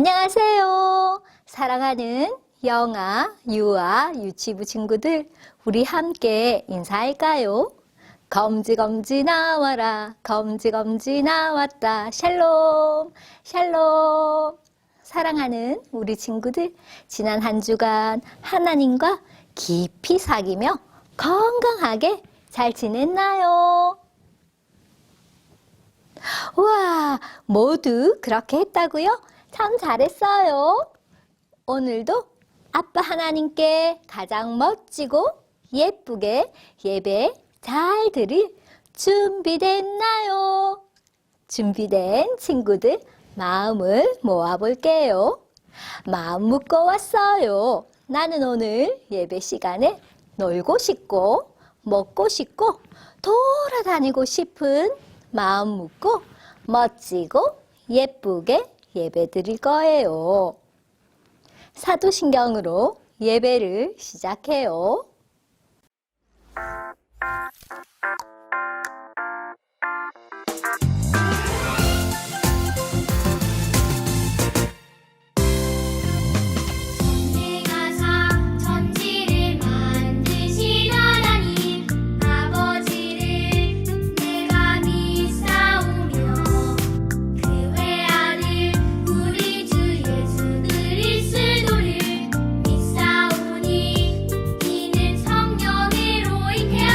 안녕하세요. 사랑하는 영아, 유아, 유치부 친구들, 우리 함께 인사할까요? 검지검지 나와라, 검지검지 나왔다. 샬롬, 샬롬. 사랑하는 우리 친구들, 지난 한 주간 하나님과 깊이 사귀며 건강하게 잘 지냈나요? 우와, 모두 그렇게 했다고요? 참 잘했어요. 오늘도 아빠 하나님께 가장 멋지고 예쁘게 예배 잘 드릴 준비됐나요? 준비된 친구들 마음을 모아볼게요. 마음 묶어 왔어요. 나는 오늘 예배 시간에 놀고 싶고 먹고 싶고 돌아다니고 싶은 마음 묶고 멋지고 예쁘게 예배 드릴 거예요. 사도신경으로 예배를 시작해요. 이는 성령으로 잉태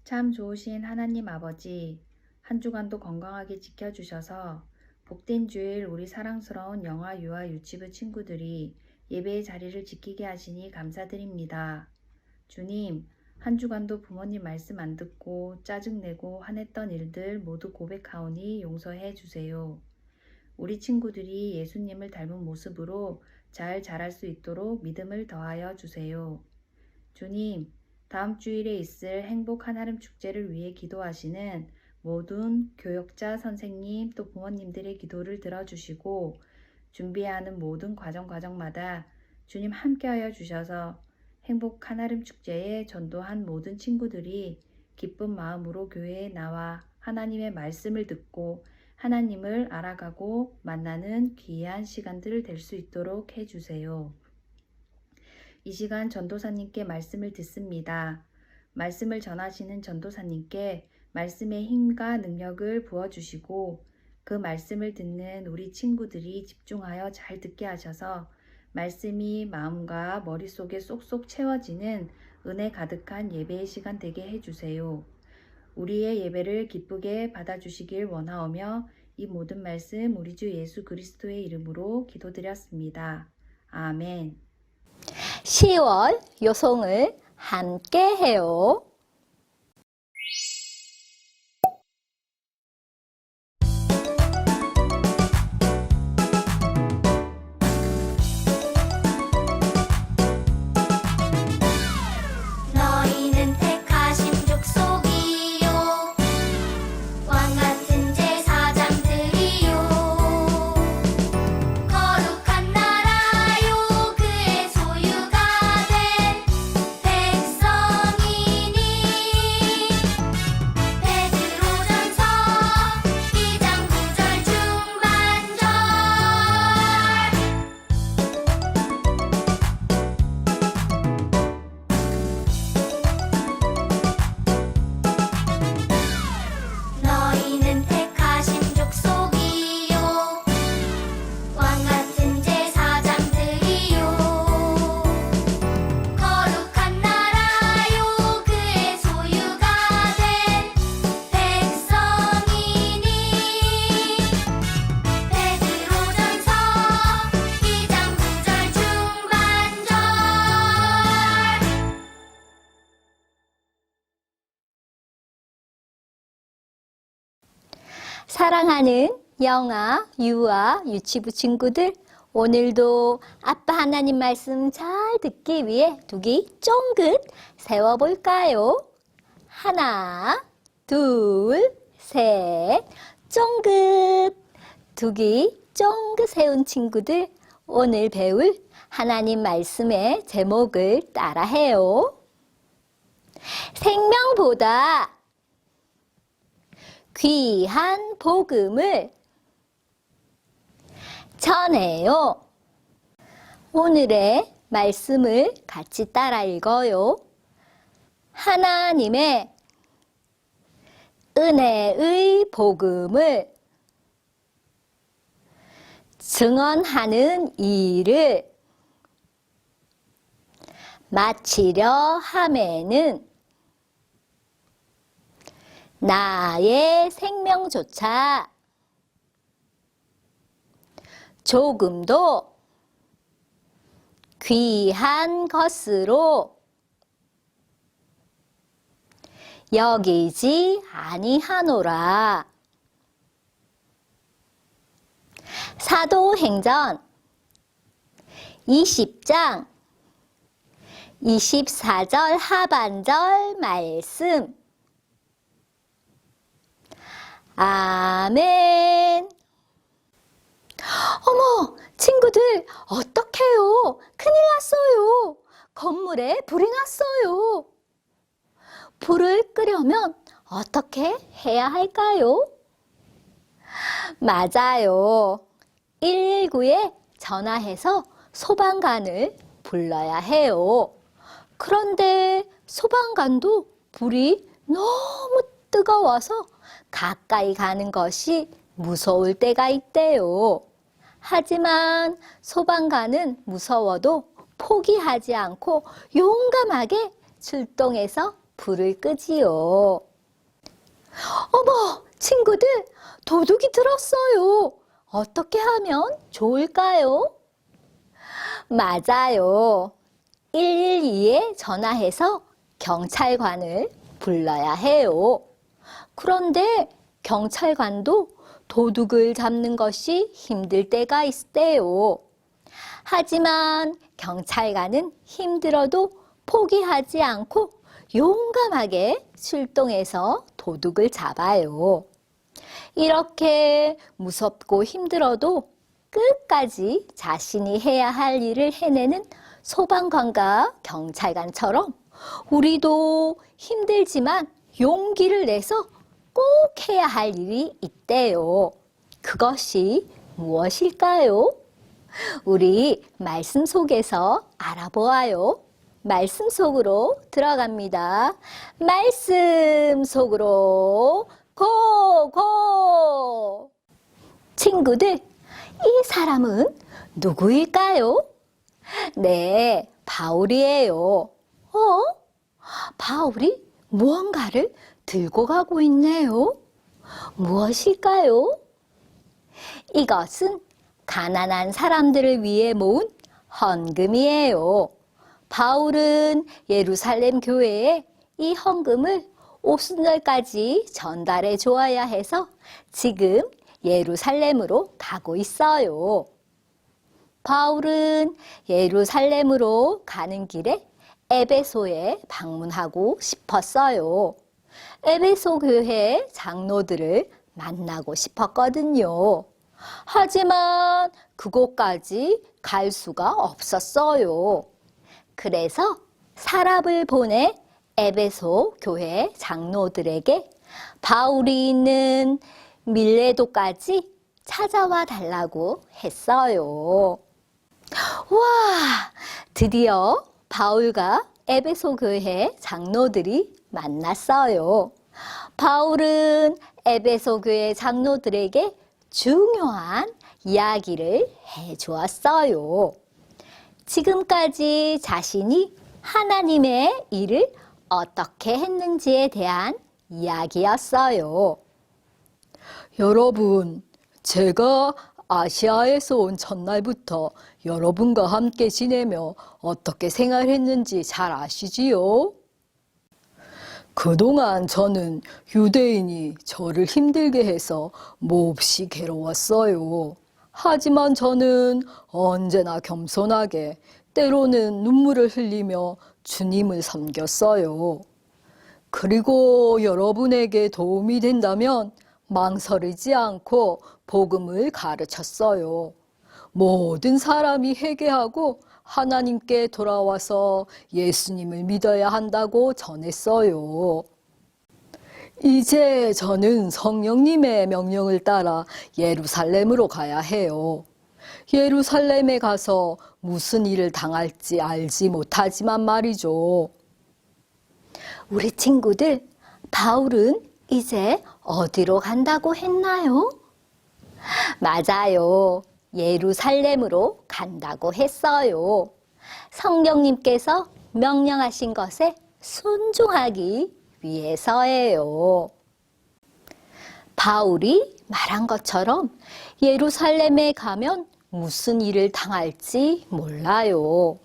참 좋으신 하나님 아버지, 한 주간도 건강하게 지켜주셔서 복된 주일 우리 사랑스러운 영아, 유아, 유치부 친구들이 예배의 자리를 지키게 하시니 감사드립니다. 주님, 한 주간도 부모님 말씀 안 듣고 짜증내고 화냈던 일들 모두 고백하오니 용서해 주세요. 우리 친구들이 예수님을 닮은 모습으로 잘 자랄 수 있도록 믿음을 더하여 주세요. 주님, 다음 주일에 있을 행복 한아름 축제를 위해 기도하시는 모든 교역자, 선생님, 또 부모님들의 기도를 들어주시고 준비해야 하는 모든 과정마다 주님 함께하여 주셔서 행복 한아름 축제에 전도한 모든 친구들이 기쁜 마음으로 교회에 나와 하나님의 말씀을 듣고 하나님을 알아가고 만나는 귀한 시간들을 될 수 있도록 해주세요. 이 시간 전도사님께 말씀을 듣습니다. 말씀을 전하시는 전도사님께 말씀의 힘과 능력을 부어주시고 그 말씀을 듣는 우리 친구들이 집중하여 잘 듣게 하셔서 말씀이 마음과 머릿속에 쏙쏙 채워지는 은혜 가득한 예배의 시간 되게 해주세요. 우리의 예배를 기쁘게 받아주시길 원하오며 이 모든 말씀 우리 주 예수 그리스도의 이름으로 기도드렸습니다. 아멘. 10월 요송을 함께 해요. 너희는 택하신 족속이요 왕같은 제사장들이요 거룩한 나라요 그의 소유가 된 백성이니 베드로전서 2장 9절 중반절 너희는 택하신 족속이요 왕같은 제사장들이요 거룩한 나라요 그의 소유가 된 백성이니 베드로전서 2장 9절 중반절 사랑하는 영아, 유아, 유치부 친구들, 오늘도 아빠 하나님 말씀 잘 듣기 위해 두기 쫑긋 세워볼까요? 하나, 둘, 셋, 쫑긋. 두기 쫑긋 세운 친구들, 오늘 배울 하나님 말씀의 제목을 따라해요. 생명보다 귀한 복음을 전해요. 오늘의 말씀을 같이 따라 읽어요. 하나님의 은혜의 복음을 증언하는 일을 마치려 함에는 나의 생명조차 조금도 귀한 것으로 여기지 아니하노라. 사도행전 20장 24절 하반절 말씀. 아멘. 어머, 친구들, 어떡해요? 큰일 났어요. 건물에 불이 났어요. 불을 끄려면 어떻게 해야 할까요? 맞아요. 119에 전화해서 소방관을 불러야 해요. 그런데 소방관도 불이 너무 뜨거워서 가까이 가는 것이 무서울 때가 있대요. 하지만 소방관은 무서워도 포기하지 않고 용감하게 출동해서 불을 끄지요. 어머, 친구들, 도둑이 들었어요. 어떻게 하면 좋을까요? 맞아요. 112에 전화해서 경찰관을 불러야 해요. 그런데 경찰관도 도둑을 잡는 것이 힘들 때가 있대요. 하지만 경찰관은 힘들어도 포기하지 않고 용감하게 출동해서 도둑을 잡아요. 이렇게 무섭고 힘들어도 끝까지 자신이 해야 할 일을 해내는 소방관과 경찰관처럼 우리도 힘들지만 용기를 내서 꼭 해야 할 일이 있대요. 그것이 무엇일까요? 우리 말씀 속에서 알아보아요. 말씀 속으로 들어갑니다. 말씀 속으로 고고! 친구들, 이 사람은 누구일까요? 네, 바울이에요. 바울이 무언가를 들고 가고 있네요. 무엇일까요? 이것은 가난한 사람들을 위해 모은 헌금이에요. 바울은 예루살렘 교회에 이 헌금을 오순절까지 전달해 주어야 해서 지금 예루살렘으로 가고 있어요. 바울은 예루살렘으로 가는 길에 에베소에 방문하고 싶었어요. 에베소 교회 장로들을 만나고 싶었거든요. 하지만 그곳까지 갈 수가 없었어요. 그래서 사람을 보내 에베소 교회 장로들에게 바울이 있는 밀레도까지 찾아와 달라고 했어요. 와, 드디어 바울과 에베소 교회 장로들이 만났어요. 바울은 에베소 교회 장로들에게 중요한 이야기를 해주었어요. 지금까지 자신이 하나님의 일을 어떻게 했는지에 대한 이야기였어요. 여러분, 제가 아시아에서 온 첫날부터 여러분과 함께 지내며 어떻게 생활했는지 잘 아시지요? 그동안 저는 유대인이 저를 힘들게 해서 몹시 괴로웠어요. 하지만 저는 언제나 겸손하게 때로는 눈물을 흘리며 주님을 섬겼어요. 그리고 여러분에게 도움이 된다면 망설이지 않고 복음을 가르쳤어요. 모든 사람이 회개하고 하나님께 돌아와서 예수님을 믿어야 한다고 전했어요. 이제 저는 성령님의 명령을 따라 예루살렘으로 가야 해요. 예루살렘에 가서 무슨 일을 당할지 알지 못하지만 말이죠. 우리 친구들, 바울은 이제 어디로 간다고 했나요? 맞아요. 예루살렘으로 간다고 했어요. 성령님께서 명령하신 것에 순종하기 위해서예요. 바울이 말한 것처럼 예루살렘에 가면 무슨 일을 당할지 몰라요.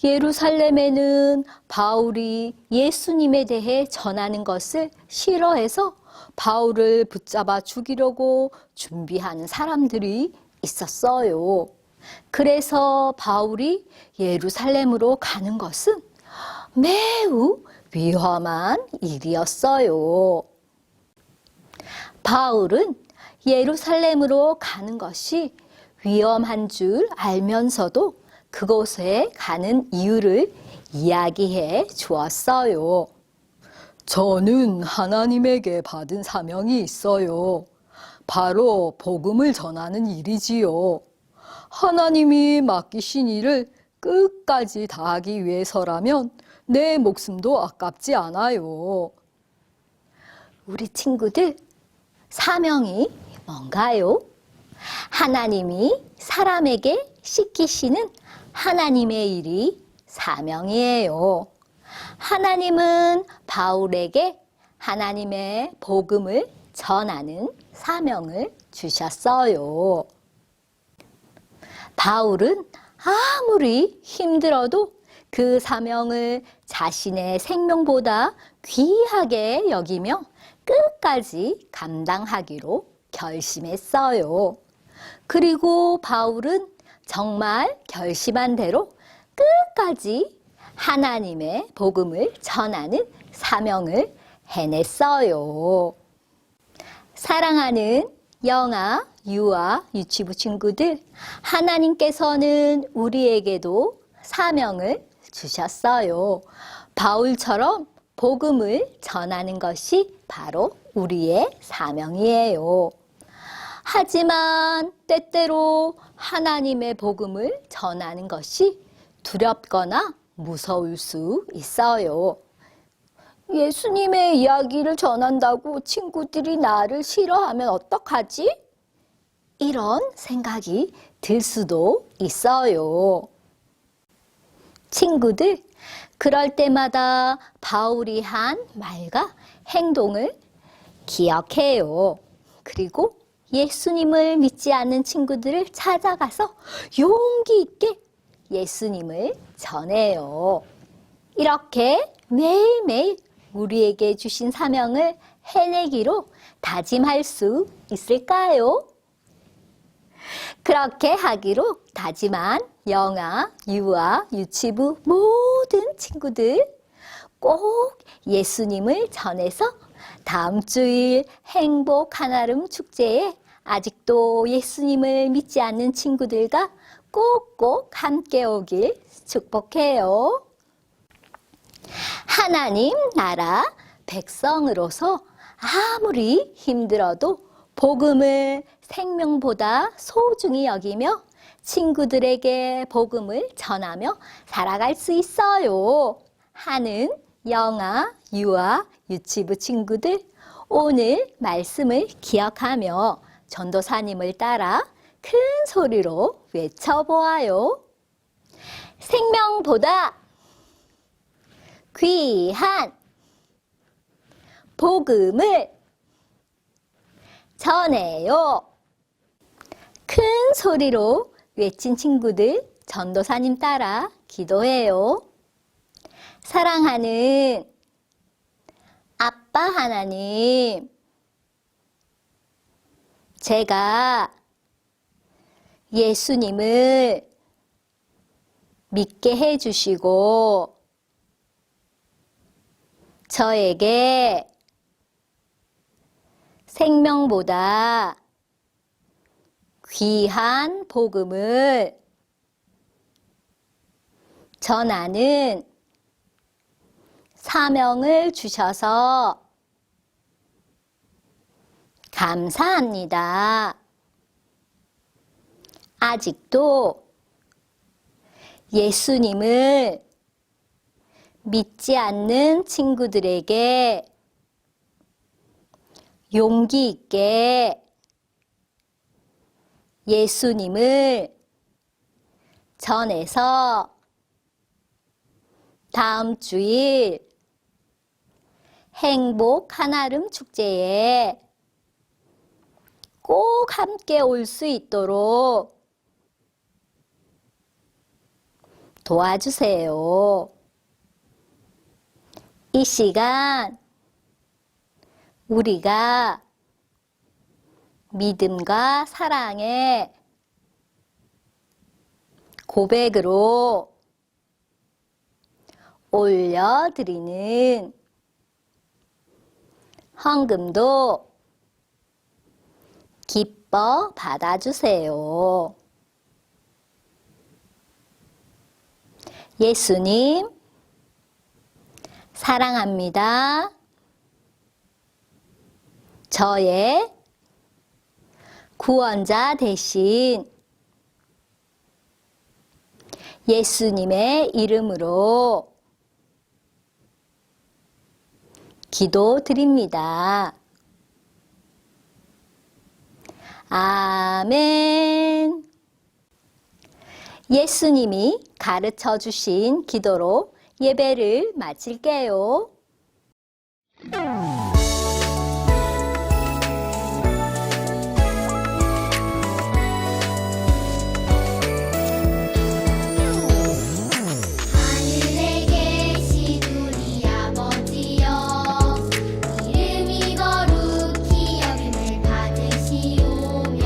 예루살렘에는 바울이 예수님에 대해 전하는 것을 싫어해서 바울을 붙잡아 죽이려고 준비하는 사람들이 있었어요. 그래서 바울이 예루살렘으로 가는 것은 매우 위험한 일이었어요. 바울은 예루살렘으로 가는 것이 위험한 줄 알면서도 그곳에 가는 이유를 이야기해 주었어요. 저는 하나님에게 받은 사명이 있어요. 바로 복음을 전하는 일이지요. 하나님이 맡기신 일을 끝까지 다하기 위해서라면 내 목숨도 아깝지 않아요. 우리 친구들, 사명이 뭔가요? 하나님이 사람에게 시키시는 하나님의 일이 사명이에요. 하나님은 바울에게 하나님의 복음을 전하는 사명을 주셨어요. 바울은 아무리 힘들어도 그 사명을 자신의 생명보다 귀하게 여기며 끝까지 감당하기로 결심했어요. 그리고 바울은 정말 결심한 대로 끝까지 하나님의 복음을 전하는 사명을 해냈어요. 사랑하는 영아, 유아, 유치부 친구들, 하나님께서는 우리에게도 사명을 주셨어요. 바울처럼 복음을 전하는 것이 바로 우리의 사명이에요. 하지만 때때로 하나님의 복음을 전하는 것이 두렵거나 무서울 수 있어요. 예수님의 이야기를 전한다고 친구들이 나를 싫어하면 어떡하지? 이런 생각이 들 수도 있어요. 친구들, 그럴 때마다 바울이 한 말과 행동을 기억해요. 그리고 예수님을 믿지 않는 친구들을 찾아가서 용기 있게 예수님을 전해요. 이렇게 매일매일 우리에게 주신 사명을 해내기로 다짐할 수 있을까요? 그렇게 하기로 다짐한 영아, 유아, 유치부 모든 친구들 꼭 예수님을 전해서 다음 주일 행복 한아름 축제에 아직도 예수님을 믿지 않는 친구들과 꼭꼭 함께 오길 축복해요. 하나님 나라 백성으로서 아무리 힘들어도 복음을 생명보다 소중히 여기며 친구들에게 복음을 전하며 살아갈 수 있어요 하는 영아, 유아, 유치부 친구들, 오늘 말씀을 기억하며 전도사님을 따라 큰 소리로 외쳐보아요. 생명보다 귀한 복음을 전해요. 큰 소리로 외친 친구들, 전도사님 따라 기도해요. 사랑하는 아빠 하나님, 제가 예수님을 믿게 해주시고 저에게 생명보다 귀한 복음을 전하는 사명을 주셔서 감사합니다. 아직도 예수님을 믿지 않는 친구들에게 용기 있게 예수님을 전해서 다음 주일 행복 한아름 축제에 꼭 함께 올 수 있도록 도와주세요. 이 시간 우리가 믿음과 사랑의 고백으로 올려드리는 헌금도 기뻐 받아주세요. 예수님, 사랑합니다. 저의 구원자 대신 예수님의 이름으로 기도드립니다. 아멘. 예수님이 가르쳐 주신 기도로 예배를 마칠게요. 하늘에 계신 우리 아버지여 이름이 거룩히 여김을 받으시오며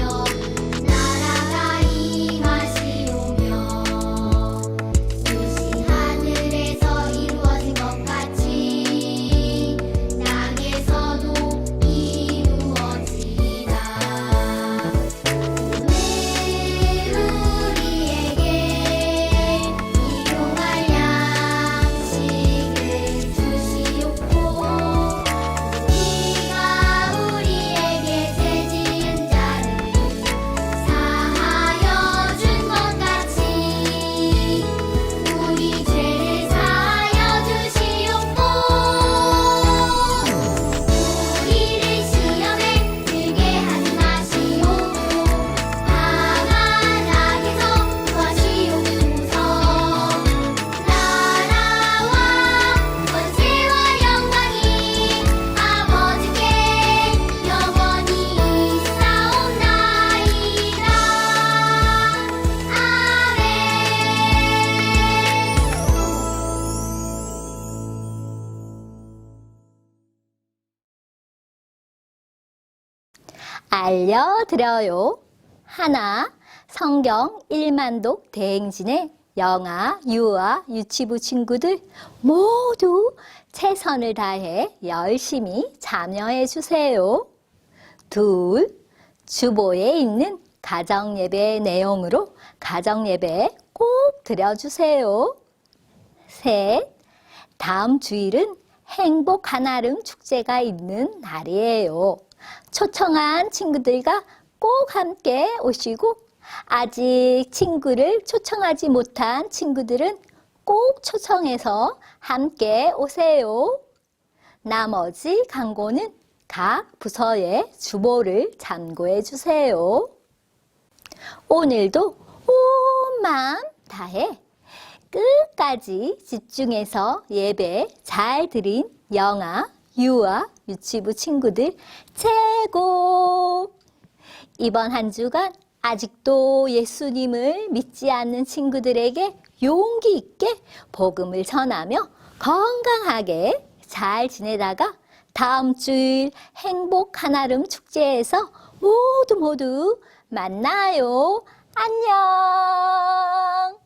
나라가 임하시오며 뜻이 하늘에서 이루어진 것 같이 땅에서도 이루어지이다. 오늘 우리에게 일용할 양식을 주시옵고 우리가 우리에게 죄 지은 자를 사하여 준 것 같이 우리 죄를 사하여 주시옵고 우리를 시험에 들게 하지 마시옵고 강한 악에서 구하시옵소서. 나라와 권세와 영광이 아버지께 영원히 있사옵나이다. 알려드려요. 하나, 성경 1만독 대행진의 영아, 유아, 유치부 친구들 모두 최선을 다해 열심히 참여해 주세요. 둘, 주보에 있는 가정예배 내용으로 가정예배 꼭 드려주세요. 셋, 다음 주일은 행복 한아름 축제가 있는 날이에요. 초청한 친구들과 꼭 함께 오시고 아직 친구를 초청하지 못한 친구들은 꼭 초청해서 함께 오세요. 나머지 광고는 각 부서의 주보를 참고해 주세요. 오늘도 온 마음 다해 끝까지 집중해서 예배 잘 드린 영아, 유아, 유치부 친구들 최고! 이번 한 주간 아직도 예수님을 믿지 않는 친구들에게 용기 있게 복음을 전하며 건강하게 잘 지내다가 다음 주일 행복 한아름 축제에서 모두 만나요. 안녕!